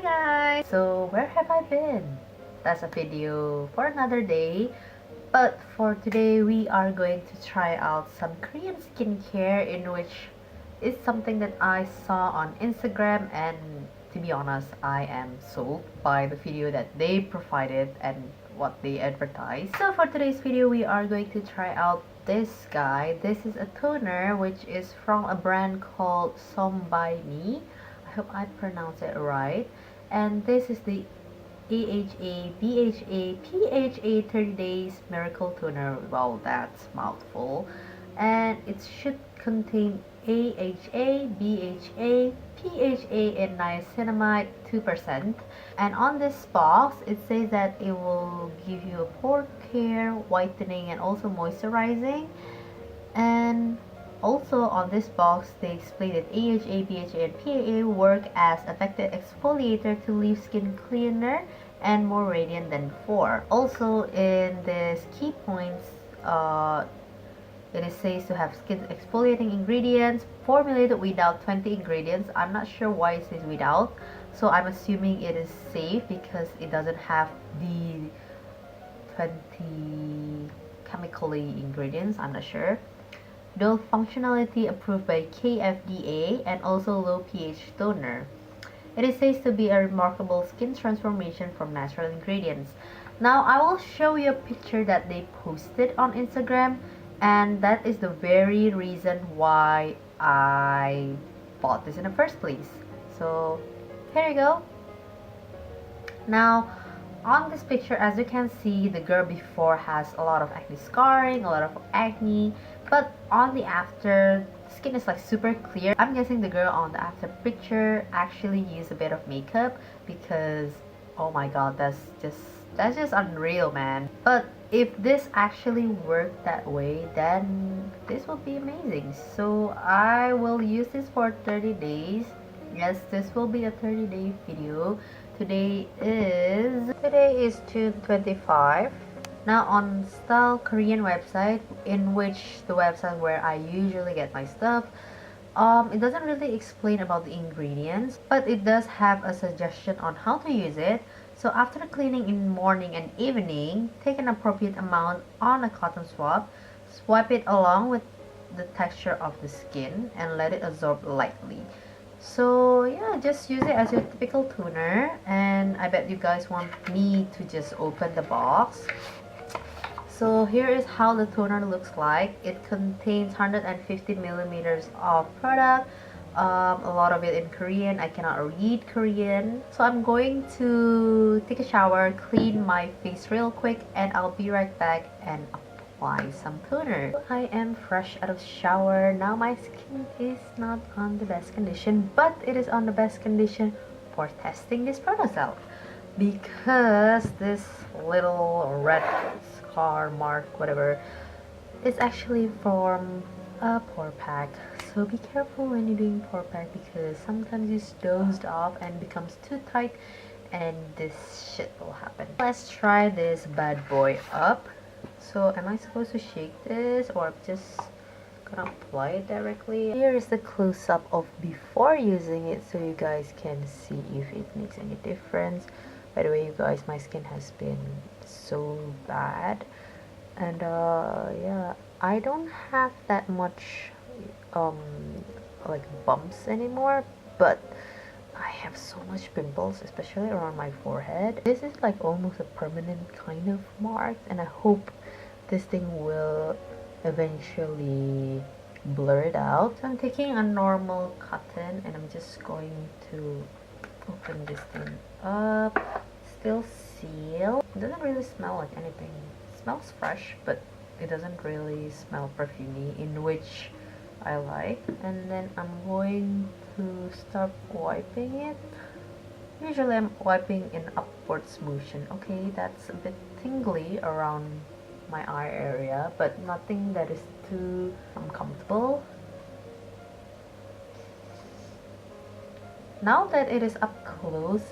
guys! So where have I been? That's a video for another day. But for today we are going to try out some Korean skincare, in which is something that I saw on Instagram, and to be honest, I am sold by the video that they provided and what they advertised. So for today's video we are going to try out this guy. This is a toner which is from a brand called Som by Me. I hope I pronounce it right. And this is the AHA BHA PHA 30 days miracle toner. Wow, that's mouthful. And it should contain AHA, BHA, PHA, and niacinamide 2%. And on this box, it says that it will give you a pore care, whitening, and also moisturizing. And also on this box, they explain that AHA, BHA, and PAA work as effective exfoliator to leave skin cleaner and more radiant than before. Also in this key points, it is says to have skin exfoliating ingredients formulated without 20 ingredients. I'm not sure why it says without, so I'm assuming it is safe because it doesn't have the 20 chemically ingredients. I'm not sure. Dual functionality approved by KFDA, and also low pH toner. It is said to be a remarkable skin transformation from natural ingredients. Now I will show you a picture that they posted on Instagram, and that is the very reason why I bought this in the first place. So here you go. Now on this picture, as you can see, the girl before has a lot of acne scarring, a lot of acne, but on the after, the skin is like super clear. I'm guessing the girl on the after picture actually used a bit of makeup, because oh my god, that's just unreal, man. But if this actually worked that way, then this will be amazing. So I will use this for 30 days. Yes, this will be a 30-day video. Today is June 25. Now on Style Korean website, in which the website where I usually get my stuff, it doesn't really explain about the ingredients, but it does have a suggestion on how to use it. So after cleaning in morning and evening, take an appropriate amount on a cotton swab, swipe it along with the texture of the skin, and let it absorb lightly. So yeah, just use it as your typical toner, and I bet you guys want me to just open the box. So here is how the toner looks like. It contains 150 millimeters of product, a lot of it in Korean. I cannot read Korean, so I'm going to take a shower, clean my face real quick, and I'll be right back and apply some toner. I am fresh out of shower. Now my skin is not on the best condition, but it is on the best condition for testing this product out, because this little red scar mark, whatever, is actually from a pore pack. So be careful when you're doing pore pack, because sometimes it's dozed off and becomes too tight, and this shit will happen. Let's try this bad boy up. So am I supposed to shake this, or just gonna apply it directly? Here is the close-up of before using it, so you guys can see if it makes any difference. By the way, you guys, my skin has been so bad, and yeah, I don't have that much like bumps anymore, but I have so much pimples, especially around my forehead. This is like almost a permanent kind of mark, and I hope this thing will eventually blur it out. So I'm taking a normal cotton, and I'm just going to open this thing up. Still sealed. It doesn't really smell like anything. It smells fresh, but it doesn't really smell perfumey, in which I like. And then I'm going to start wiping it. Usually I'm wiping in upwards motion. Okay, that's a bit tingly around my eye area, but nothing that is too uncomfortable. Now that it is up close,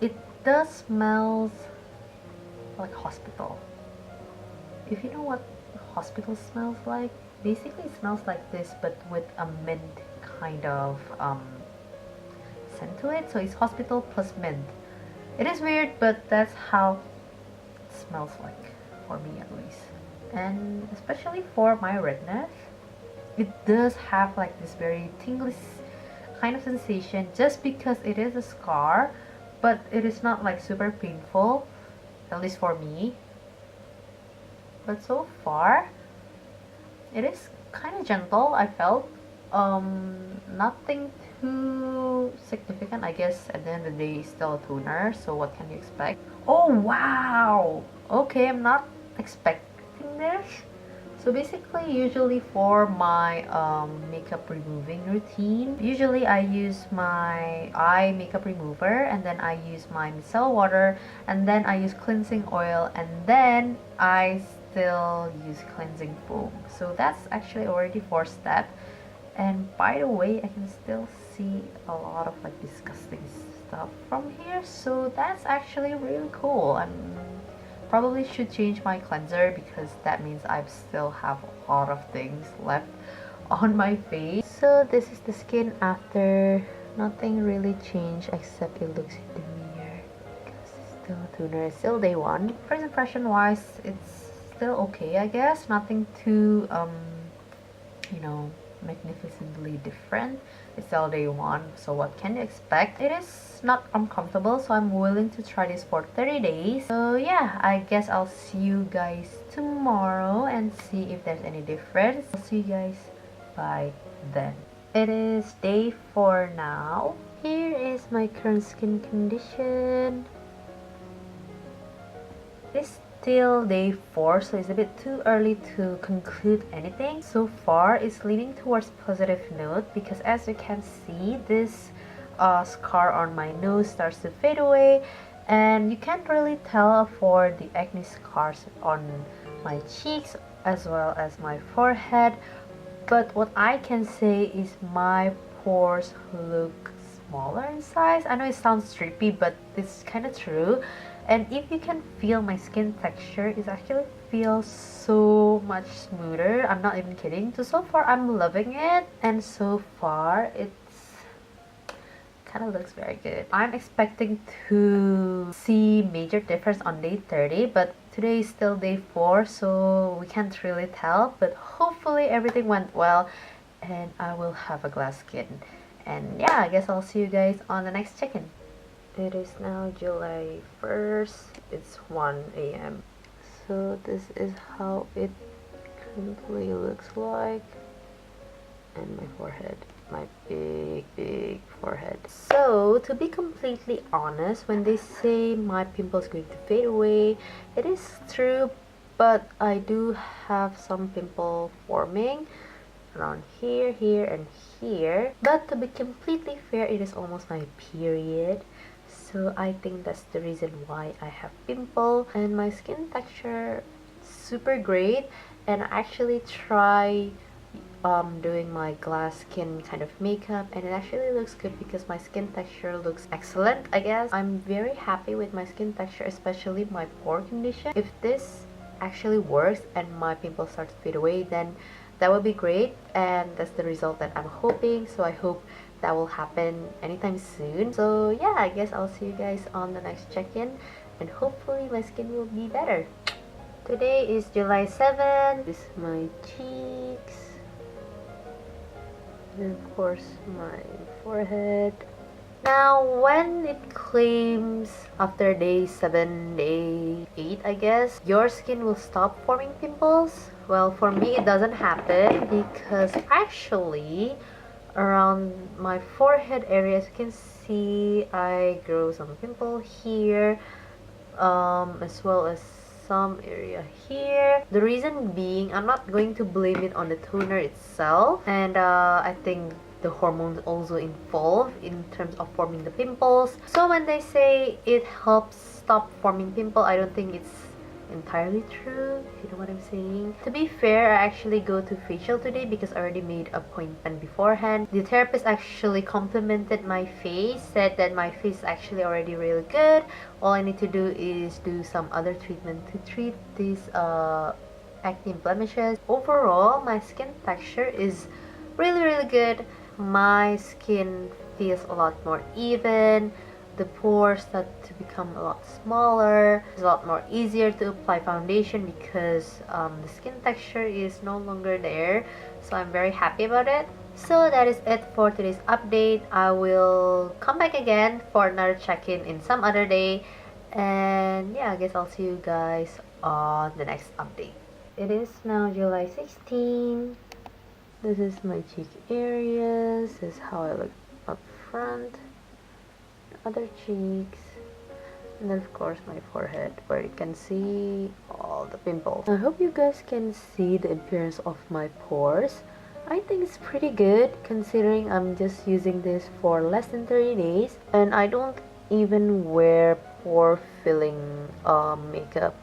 it does smells like hospital. If you know what hospital smells like, basically it smells like this, but with a mint kind of scent to it. So it's hospital plus mint. It is weird, but that's how it smells like, for me at least. And especially for my redness, it does have like this very tingly kind of sensation just because it is a scar, but it is not like super painful, at least for me. But so far, it is kind of gentle, I felt. Nothing too significant. I guess at the end of the day, it's still a toner, so what can you expect? Oh wow! Okay, I'm not expecting this. So basically, usually for my makeup removing routine, usually I use my eye makeup remover, and then I use my micellar water, and then I use cleansing oil, and then I still use cleansing foam. So that's actually already 4 steps. And by the way, I can still see a lot of like disgusting stuff from here, so that's actually really cool. I'm probably should change my cleanser because that means I still have a lot of things left on my face. So this is the skin after. Nothing really changed except it looks in the mirror because it's still a toner. It's still day 1. First impression wise, it's still okay, I guess. Nothing too you know, magnificently different. It's still day 1, so what can you expect? It is not uncomfortable, so I'm willing to try this for 30 days. So yeah, I guess I'll see you guys tomorrow and see if there's any difference. I'll see you guys by then. It is day 4 now. Here is my current skin condition. It's still day 4, so it's a bit too early to conclude anything. So far, it's leaning towards positive note because as you can see, this scar on my nose starts to fade away, and you can't really tell for the acne scars on my cheeks as well as my forehead. But what I can say is my pores look smaller in size. I know it sounds trippy, but it's kind of true. And if you can feel my skin texture, it actually feels so much smoother. I'm not even kidding. So far I'm loving it, and so far it's kind of looks very good. I'm expecting to see major difference on day 30, but today is still day 4, so we can't really tell. But hopefully everything went well and I will have a glass skin. And yeah, I guess I'll see you guys on the next check-in. It is now July 1st. It's 1 a.m. So this is how it currently looks like. And my forehead. My big forehead. So to be completely honest, when they say my pimple is going to fade away, it is true, but I do have some pimple forming around here, here, and here. But to be completely fair, it is almost my period. So I think that's the reason why I have pimple. And my skin texture super great, and I actually try doing my glass skin kind of makeup, and it actually looks good because my skin texture looks excellent, I guess. I'm very happy with my skin texture, especially my pore condition. If this actually works and my pimples start to fade away, then that would be great, and that's the result that I'm hoping. So I hope that will happen anytime soon. So yeah, I guess I'll see you guys on the next check-in, and hopefully my skin will be better. Today is July 7th. This is my cheeks, and of course my forehead. Now when it claims after day 7, day 8, I guess, your skin will stop forming pimples, well, for me it doesn't happen because actually around my forehead area, as you can see, I grow some pimple here, as well as some area here. The reason being, I'm not going to blame it on the toner itself, and I think the hormones also involved in terms of forming the pimples. So when they say it helps stop forming pimple, I don't think it's entirely true, if you know what I'm saying. To be fair, I actually go to facial today because I already made appointment beforehand. The therapist actually complimented my face, said that my face is actually already really good. All I need to do is do some other treatment to treat these acne blemishes. Overall, my skin texture is really good. My skin feels a lot more even. the pores start to become a lot smaller. It's a lot more easier to apply foundation because the skin texture is no longer there. So I'm very happy about it. So that is it for today's update. I will come back again for another check-in in some other day. And yeah, I guess I'll see you guys on the next update. It is now July 16. This is my cheek areas. This is how I look up front. Other cheeks. And then of course my forehead, where you can see all the pimples. I hope you guys can see the appearance of my pores. I think it's pretty good considering I'm just using this for less than 30 days. And I don't even wear pore filling makeup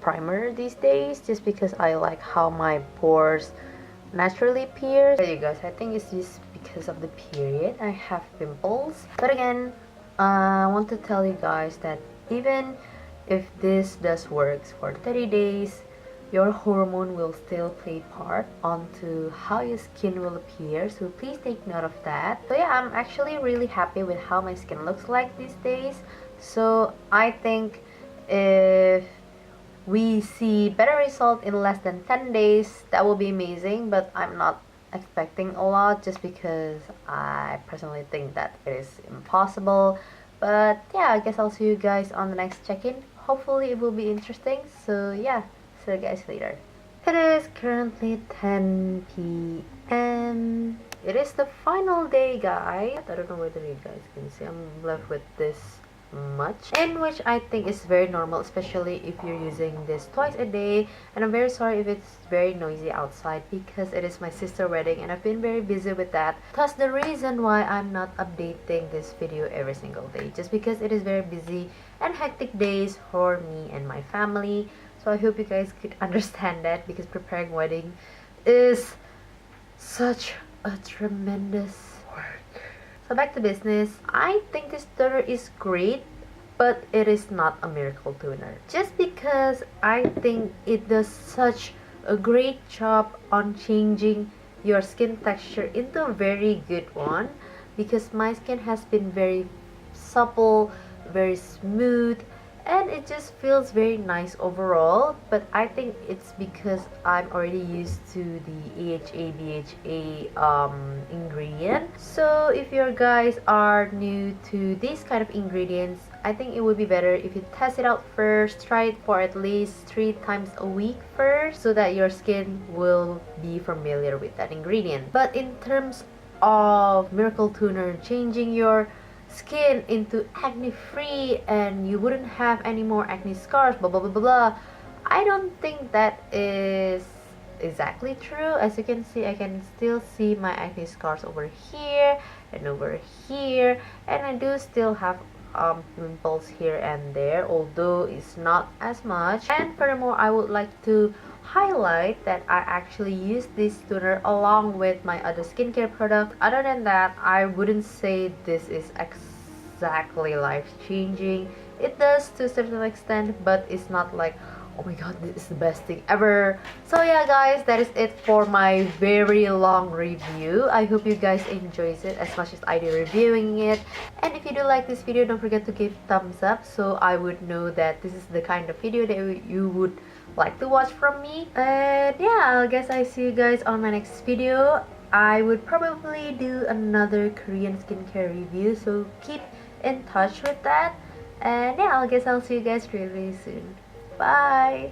primer these days, just because I like how my pores naturally appear. You guys, I think it's just because of the period I have pimples. But again, I want to tell you guys that even if this does works for 30 days, your hormone will still play part onto how your skin will appear, so please take note of that. So yeah, I'm actually really happy with how my skin looks like these days. So I think if we see better result in less than 10 days, that will be amazing, but I'm not expecting a lot just because I personally think that it is impossible. But yeah, I guess I'll see you guys on the next check-in. Hopefully it will be interesting. So yeah, see you guys later. It is currently 10 p.m. It is the final day, guys. I don't know whether you guys can see. I'm left with this much, and which I think is very normal, especially if you're using this twice a day. And I'm very sorry if it's very noisy outside because it is my sister's wedding and I've been very busy with that. Thus the reason why I'm not updating this video every single day, just because it is very busy and hectic days for me and my family. So I hope you guys could understand that, because preparing wedding is such a tremendous work. So back to business. I think this toner is great, but it is not a miracle toner. Just because I think it does such a great job on changing your skin texture into a very good one, because my skin has been very supple, very smooth, and it just feels very nice overall. But I think it's because I'm already used to the BHA ingredient. So if you guys are new to these kind of ingredients, I think it would be better if you test it out first. Try it for at least 3 times a week first, so that your skin will be familiar with that ingredient. But in terms of miracle toner changing your skin into acne free and you wouldn't have any more acne scars, blah blah blah blah blah, I don't think that is exactly true. As you can see, I can still see my acne scars over here and over here, and I do still have pimples here and there, although it's not as much. And furthermore, I would like to highlight that I actually use this toner along with my other skincare product. Other than that, I wouldn't say this is exactly life-changing. It does to a certain extent, but it's not like, oh my god, this is the best thing ever. So yeah guys, that is it for my very long review. I hope you guys enjoyed it as much as I did reviewing it. And if you do like this video, don't forget to give thumbs up, so I would know that this is the kind of video that you would like to watch from me. And yeah, I guess I see you guys on my next video. I would probably do another Korean skincare review, so keep in touch with that. And yeah, I guess I'll see you guys really soon. Bye!